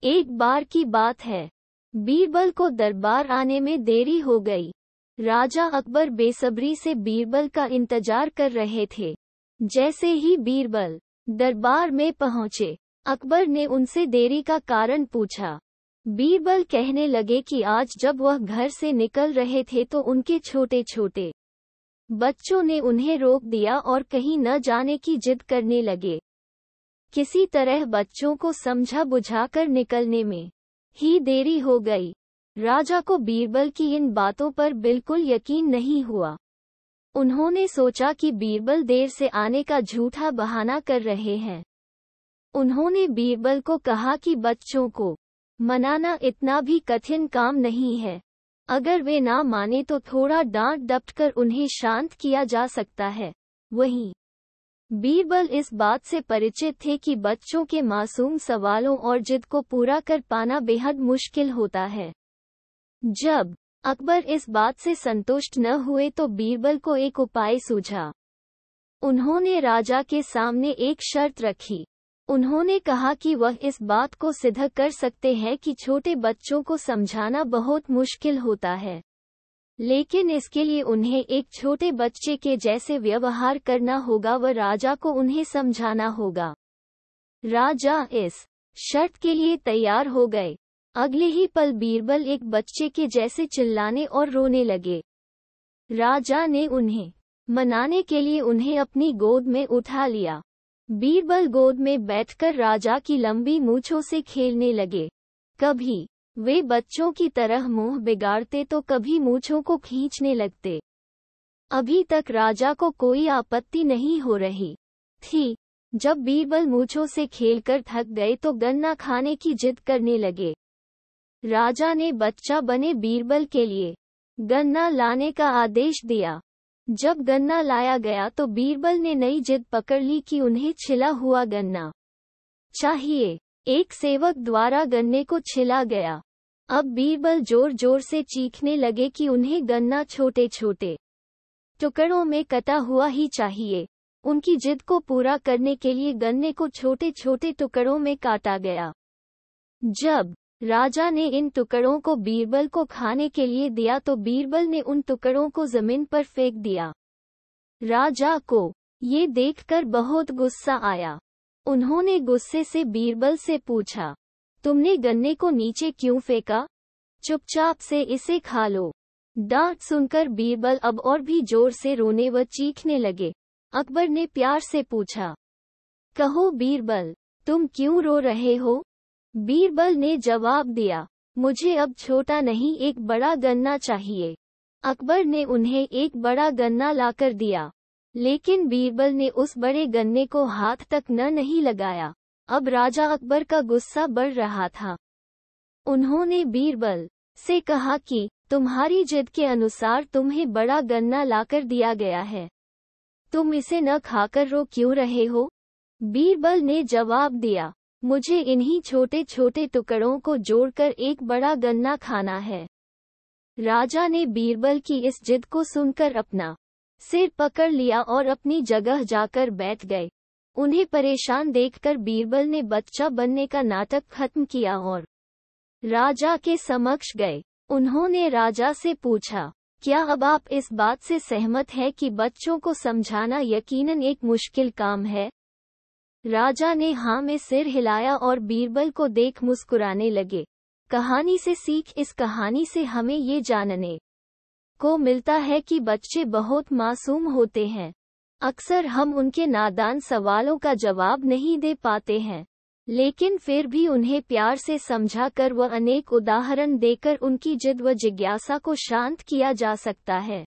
एक बार की बात है, बीरबल को दरबार आने में देरी हो गई। राजा अकबर बेसब्री से बीरबल का इंतजार कर रहे थे। जैसे ही बीरबल दरबार में पहुंचे, अकबर ने उनसे देरी का कारण पूछा। बीरबल कहने लगे कि आज जब वह घर से निकल रहे थे तो उनके छोटे छोटे बच्चों ने उन्हें रोक दिया और कहीं न जाने की जिद करने लगे। किसी तरह बच्चों को समझा बुझाकर निकलने में ही देरी हो गई। राजा को बीरबल की इन बातों पर बिल्कुल यकीन नहीं हुआ। उन्होंने सोचा कि बीरबल देर से आने का झूठा बहाना कर रहे हैं। उन्होंने बीरबल को कहा कि बच्चों को मनाना इतना भी कठिन काम नहीं है। अगर वे ना माने तो थोड़ा डांट डपट कर उन्हें शांत किया जा सकता है। वहीं बीरबल इस बात से परिचित थे कि बच्चों के मासूम सवालों और जिद को पूरा कर पाना बेहद मुश्किल होता है। जब अकबर इस बात से संतुष्ट न हुए तो बीरबल को एक उपाय सूझा। उन्होंने राजा के सामने एक शर्त रखी। उन्होंने कहा कि वह इस बात को सिद्ध कर सकते हैं कि छोटे बच्चों को समझाना बहुत मुश्किल होता है, लेकिन इसके लिए उन्हें एक छोटे बच्चे के जैसे व्यवहार करना होगा व राजा को उन्हें समझाना होगा। राजा इस शर्त के लिए तैयार हो गए। अगले ही पल बीरबल एक बच्चे के जैसे चिल्लाने और रोने लगे। राजा ने उन्हें मनाने के लिए उन्हें अपनी गोद में उठा लिया। बीरबल गोद में बैठकर राजा की लंबी मूंछों से खेलने लगे। कभी वे बच्चों की तरह मुंह बिगाड़ते तो कभी मूंछों को खींचने लगते। अभी तक राजा को कोई आपत्ति नहीं हो रही थी। जब बीरबल मूंछों से खेलकर थक गए तो गन्ना खाने की जिद करने लगे। राजा ने बच्चा बने बीरबल के लिए गन्ना लाने का आदेश दिया। जब गन्ना लाया गया तो बीरबल ने नई जिद पकड़ ली कि उन्हें छिला हुआ गन्ना चाहिए। एक सेवक द्वारा गन्ने को छिला गया। अब बीरबल जोर जोर से चीखने लगे कि उन्हें गन्ना छोटे छोटे टुकड़ों में कटा हुआ ही चाहिए। उनकी जिद को पूरा करने के लिए गन्ने को छोटे छोटे टुकड़ों में काटा गया। जब राजा ने इन टुकड़ों को बीरबल को खाने के लिए दिया तो बीरबल ने उन टुकड़ों को जमीन पर फेंक दिया। राजा को ये देखकर बहुत गुस्सा आया। उन्होंने गुस्से से बीरबल से पूछा, तुमने गन्ने को नीचे क्यों फेंका? चुपचाप से इसे खा लो। डांट सुनकर बीरबल अब और भी जोर से रोने व चीखने लगे। अकबर ने प्यार से पूछा, कहो बीरबल, तुम क्यों रो रहे हो? बीरबल ने जवाब दिया, मुझे अब छोटा नहीं एक बड़ा गन्ना चाहिए। अकबर ने उन्हें एक बड़ा गन्ना लाकर दिया, लेकिन बीरबल ने उस बड़े गन्ने को हाथ तक नहीं लगाया। अब राजा अकबर का गुस्सा बढ़ रहा था। उन्होंने बीरबल से कहा कि तुम्हारी जिद के अनुसार तुम्हें बड़ा गन्ना लाकर दिया गया है, तुम इसे न खाकर रो क्यों रहे हो? बीरबल ने जवाब दिया, मुझे इन्हीं छोटे छोटे टुकड़ों को जोड़कर एक बड़ा गन्ना खाना है। राजा ने बीरबल की इस जिद को सुनकर अपना सिर पकड़ लिया और अपनी जगह जाकर बैठ गए। उन्हें परेशान देखकर बीरबल ने बच्चा बनने का नाटक खत्म किया और राजा के समक्ष गए। उन्होंने राजा से पूछा, क्या अब आप इस बात से सहमत हैं कि बच्चों को समझाना यकीनन एक मुश्किल काम है? राजा ने हाँ में सिर हिलाया और बीरबल को देख मुस्कुराने लगे। कहानी से सीख, इस कहानी से हमें ये जानने को मिलता है कि बच्चे बहुत मासूम होते हैं। अक्सर हम उनके नादान सवालों का जवाब नहीं दे पाते हैं, लेकिन फिर भी उन्हें प्यार से समझाकर व अनेक उदाहरण देकर उनकी जिद व जिज्ञासा को शांत किया जा सकता है।